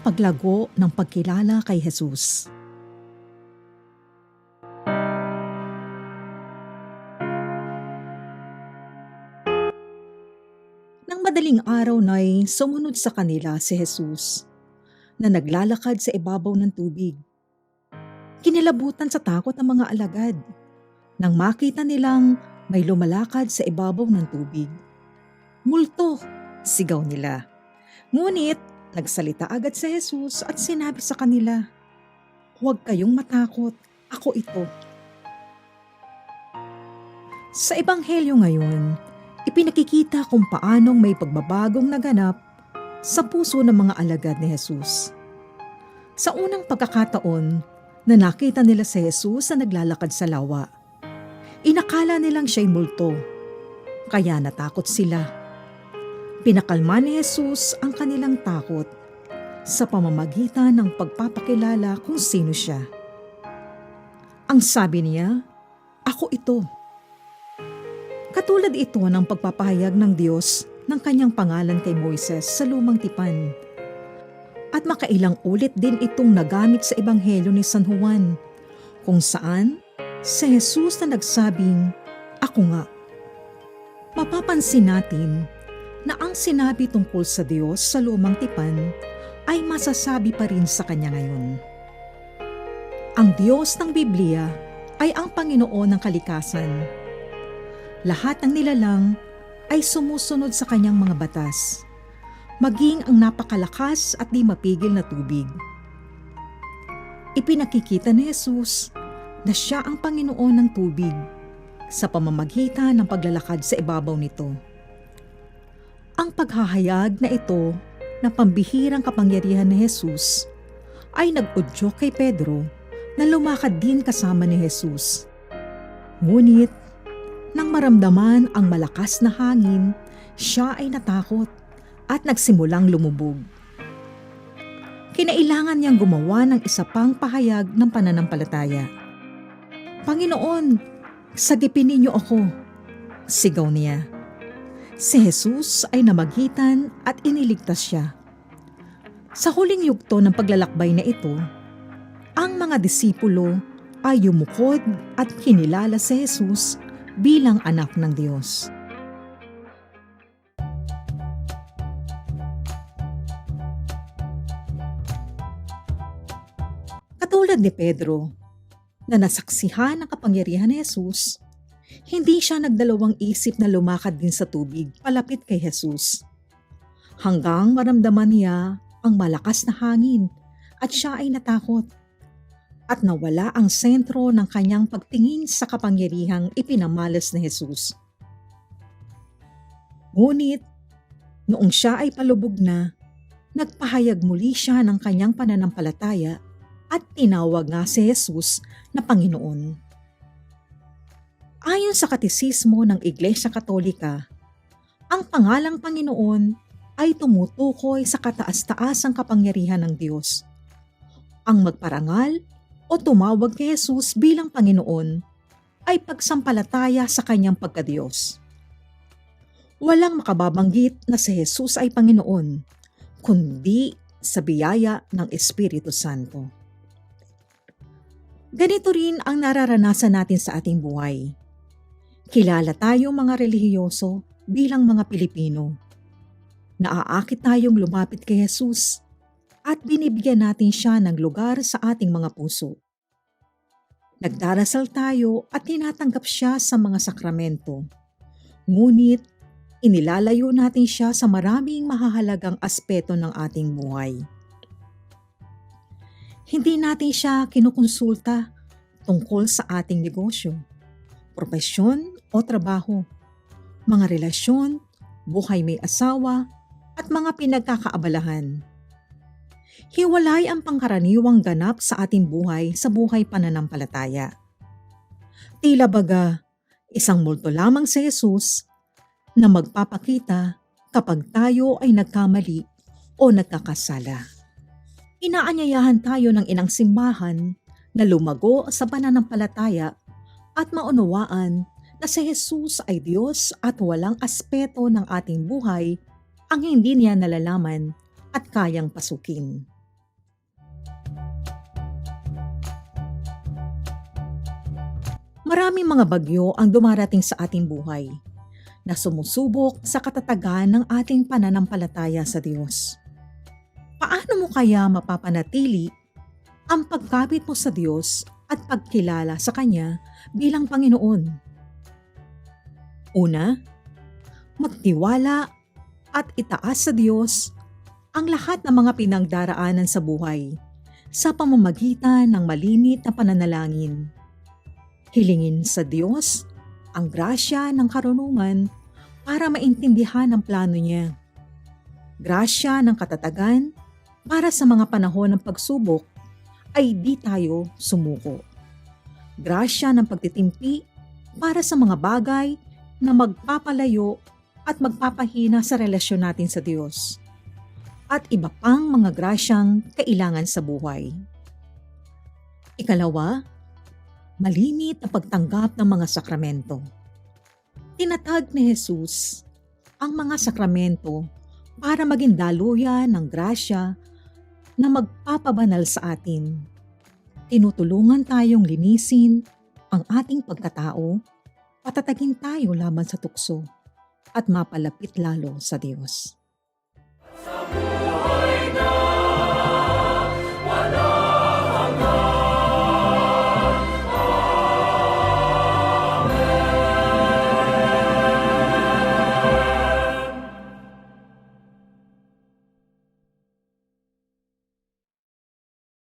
paglago ng pagkilala kay Jesus. Nang madaling araw na'y sumunod sa kanila si Jesus na naglalakad sa ibabaw ng tubig. Kinilabutan sa takot ang mga alagad nang makita nilang may lumalakad sa ibabaw ng tubig. "Multo!" sigaw nila. Ngunit nagsalita agad si Jesus at sinabi sa kanila, "Huwag kayong matakot, ako ito." Sa Ebanghelyo ngayon, ipinakikita kung paanong may pagbabagong naganap sa puso ng mga alagad ni Jesus. Sa unang pagkakataon na nakita nila si Jesus na naglalakad sa lawa, inakala nilang siya'y multo, kaya natakot sila. Pinakalma ni Jesus ang kanilang takot sa pamamagitan ng pagpapakilala kung sino siya. Ang sabi niya, "Ako ito." Katulad ito ng pagpapahayag ng Diyos ng kanyang pangalan kay Moises sa Lumang Tipan. At makailang ulit din itong nagamit sa Ebanghelyo ni San Juan, kung saan si Jesus na nagsabing, "Ako nga." Mapapansin natin na ang sinabi tungkol sa Diyos sa Lumang Tipan ay masasabi pa rin sa Kanya ngayon. Ang Diyos ng Biblia ay ang Panginoon ng kalikasan. Lahat ng nilalang ay sumusunod sa Kanyang mga batas, maging ang napakalakas at di mapigil na tubig. Ipinakikita ni Jesus na siya ang Panginoon ng tubig sa pamamagitan ng paglalakad sa ibabaw nito. Ang paghahayag na ito na pambihirang kapangyarihan ni Jesus ay nag-udyok kay Pedro na lumakad din kasama ni Jesus. Ngunit nang maramdaman ang malakas na hangin, siya ay natakot at nagsimulang lumubog. Kinailangan niyang gumawa ng isa pang pahayag ng pananampalataya. "Panginoon, sagipin ninyo ako," sigaw niya. Si Jesus ay namagitan at iniligtas siya. Sa huling yugto ng paglalakbay na ito, ang mga disipulo ay yumukod at kinilala si Jesus bilang anak ng Diyos. Katulad ni Pedro, na nasaksihan ang kapangyarihan ni Jesus, hindi siya nagdalawang isip na lumakad din sa tubig palapit kay Jesus. Hanggang maramdaman niya ang malakas na hangin at siya ay natakot. At nawala ang sentro ng kanyang pagtingin sa kapangyarihang ipinamalas ni Jesus. Ngunit, noong siya ay palubog na, nagpahayag muli siya ng kanyang pananampalataya at tinawag nga si Jesus na Panginoon. Ayon sa katisismo ng Iglesia Katolika, ang pangalang Panginoon ay tumutukoy sa kataas-taasang kapangyarihan ng Diyos. Ang magparangal o tumawag kay Jesus bilang Panginoon ay pagsampalataya sa kanyang pagkadiyos. Walang makababanggit na si Jesus ay Panginoon, kundi sa biyaya ng Espiritu Santo. Ganito rin ang nararanasan natin sa ating buhay. Kilala tayong mga relihiyoso bilang mga Pilipino. Naaakit tayong lumapit kay Jesus at binibigyan natin siya ng lugar sa ating mga puso. Nagdarasal tayo at tinatanggap siya sa mga sakramento. Ngunit, inilalayo natin siya sa maraming mahahalagang aspeto ng ating buhay. Hindi natin siya kinukonsulta tungkol sa ating negosyo, propesyon o trabaho, mga relasyon, buhay may asawa, at mga pinagkakaabalahan. Hiwalay ang pangkaraniwang ganap sa ating buhay sa buhay pananampalataya. Tila baga, isang multo lamang si Jesus na magpapakita kapag tayo ay nagkamali o nagkakasala. Inaanyayahan tayo ng inang simbahan na lumago sa pananampalataya at maunawaan na si Jesus ay Diyos at walang aspeto ng ating buhay ang hindi niya nalalaman at kayang pasukin. Maraming mga bagyo ang dumarating sa ating buhay na sumusubok sa katatagan ng ating pananampalataya sa Diyos. Paano mo kaya mapapanatili ang pagkapit mo sa Diyos at pagkilala sa Kanya bilang Panginoon? Una, magtiwala at itaas sa Diyos ang lahat ng mga pinagdaraanan sa buhay sa pamamagitan ng malimit na pananalangin. Hilingin sa Diyos ang grasya ng karunungan para maintindihan ang plano niya. Grasya ng katatagan para sa mga panahon ng pagsubok ay di tayo sumuko. Grasya ng pagtitimpi para sa mga bagay na magpapalayo at magpapahina sa relasyon natin sa Diyos. At iba pang mga grasyang kailangan sa buhay. Ikalawa, malimit na pagtanggap ng mga sakramento. Tinatag ni Jesus ang mga sakramento para maging daluyan ng grasya na magpapabanal sa atin. Tinutulungan tayong linisin ang ating pagkatao, patatagin tayo laban sa tukso, at mapalapit lalo sa Diyos.